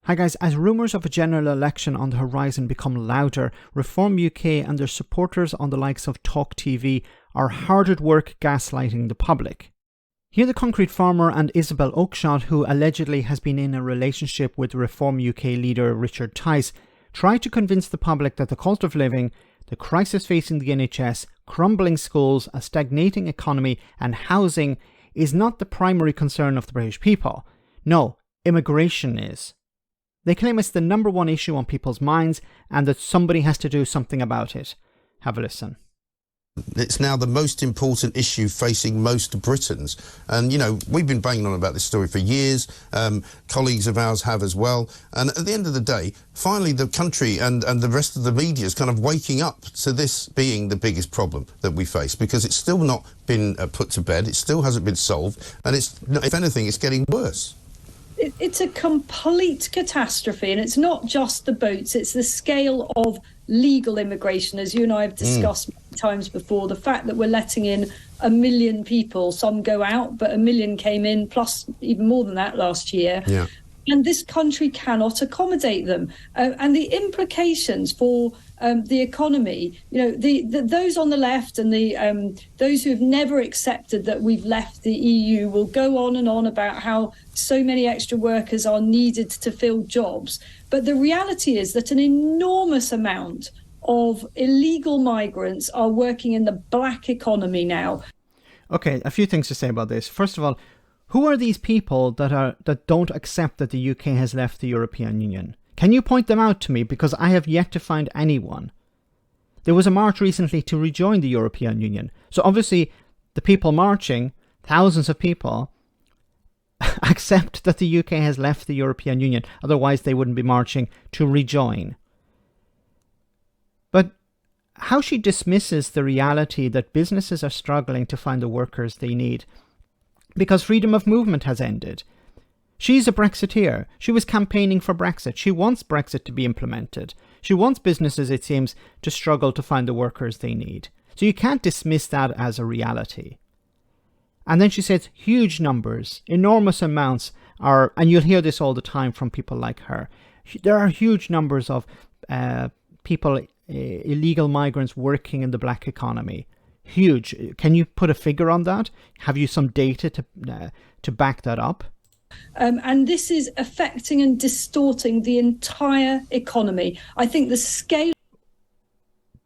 Hi guys, as rumours of a general election on the horizon become louder, Reform UK and their supporters on the likes of Talk TV are hard at work gaslighting the public. Hear the concrete farmer and Isabel Oakeshott, who allegedly has been in a relationship with Reform UK leader Richard Tice, try to convince the public that the cost of living, the crisis facing the NHS, crumbling schools, a stagnating economy and housing is not the primary concern of the British people. No, immigration is. They claim it's the number one issue on people's minds and that somebody has to do something about it. Have a listen. It's now the most important issue facing most Britons. And, you know, we've been banging on about this story for years. Colleagues of ours have as well. And at the end of the day, finally the country and the rest of the media is kind of waking up to this being the biggest problem that we face, because it's still not been put to bed. It still hasn't been solved. And it's, if anything, it's getting worse. It's a complete catastrophe, and it's not just the boats, it's the scale of legal immigration, as you and I have discussed many times before. The fact that we're letting in 1 million people, some go out, but 1 million came in, plus even more than that last year. Yeah. And this country cannot accommodate them. And the implications for the economy, you know, those on the left and those who have never accepted that we've left the EU will go on and on about how so many extra workers are needed to fill jobs. But the reality is that an enormous amount of illegal migrants are working in the black economy now. Okay, a few things to say about this. First of all, who are these people that don't accept that the UK has left the European Union? Can you point them out to me? Because I have yet to find anyone. There was a march recently to rejoin the European Union. So obviously the people marching, thousands of people, accept that the UK has left the European Union. Otherwise they wouldn't be marching to rejoin. But how she dismisses the reality that businesses are struggling to find the workers they need because freedom of movement has ended. She's a Brexiteer. She was campaigning for Brexit. She wants Brexit to be implemented. She wants businesses, it seems, to struggle to find the workers they need. So you can't dismiss that as a reality. And then she says huge numbers, enormous amounts are, and you'll hear this all the time from people like her, there are huge numbers of people, illegal migrants working in the black economy. Huge. Can you put a figure on that? Have you some data to back that up? And this is affecting and distorting the entire economy. I think the scale...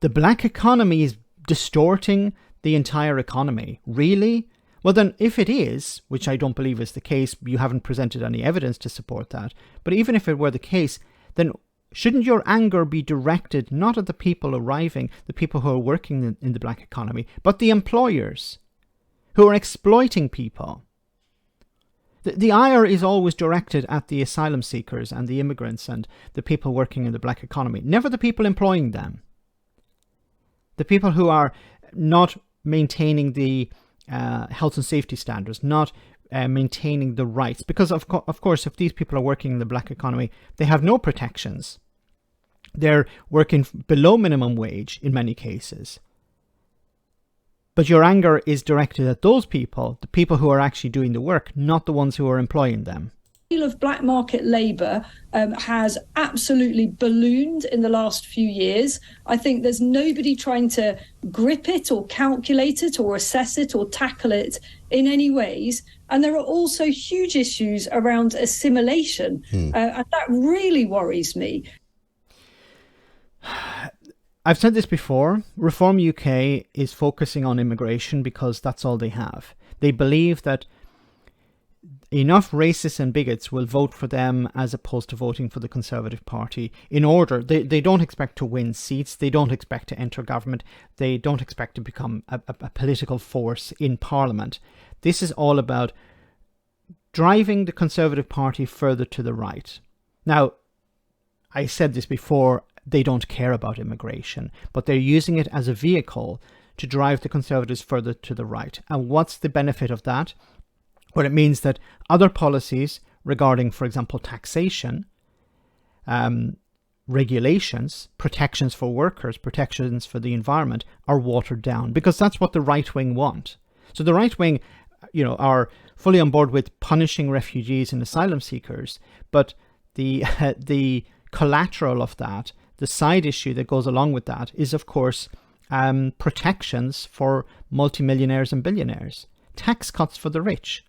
The black economy is distorting the entire economy. Really? Well then, if it is, which I don't believe is the case, you haven't presented any evidence to support that, but even if it were the case, then shouldn't your anger be directed not at the people arriving, the people who are working in the black economy, but the employers who are exploiting people? The ire is always directed at the asylum seekers and the immigrants and the people working in the black economy, never the people employing them. The people who are not maintaining the health and safety standards, not maintaining the rights. Because of course, if these people are working in the black economy, they have no protections. They're working below minimum wage in many cases. But your anger is directed at those people, the people who are actually doing the work, not the ones who are employing them. The scale of black market labour has absolutely ballooned in the last few years. I think there's nobody trying to grip it or calculate it or assess it or tackle it in any ways. And there are also huge issues around assimilation. And that really worries me. I've said this before, Reform UK is focusing on immigration because that's all they have. They believe that enough racists and bigots will vote for them as opposed to voting for the Conservative Party in order. They don't expect to win seats. They don't expect to enter government. They don't expect to become a political force in Parliament. This is all about driving the Conservative Party further to the right. Now, I said this before, they don't care about immigration, but they're using it as a vehicle to drive the Conservatives further to the right. And what's the benefit of that? Well, it means that other policies regarding, for example, taxation, regulations, protections for workers, protections for the environment are watered down, because that's what the right wing want. So the right wing, you know, are fully on board with punishing refugees and asylum seekers, but the collateral of that, the side issue that goes along with that, is of course protections for multimillionaires and billionaires, tax cuts for the rich,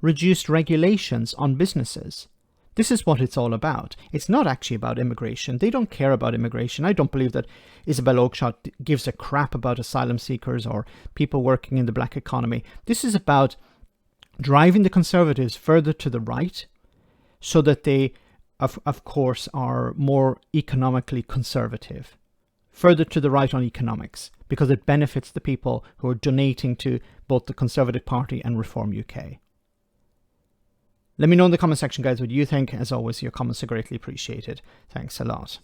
reduced regulations on businesses. This is what it's all about. It's not actually about immigration. They don't care about immigration. I don't believe that Isabel Oakeshott gives a crap about asylum seekers or people working in the black economy. This is about driving the Conservatives further to the right so that they, of course, are more economically conservative. Further to the right on economics, because it benefits the people who are donating to both the Conservative Party and Reform UK. Let me know in the comment section, guys, what you think. As always, your comments are greatly appreciated. Thanks a lot.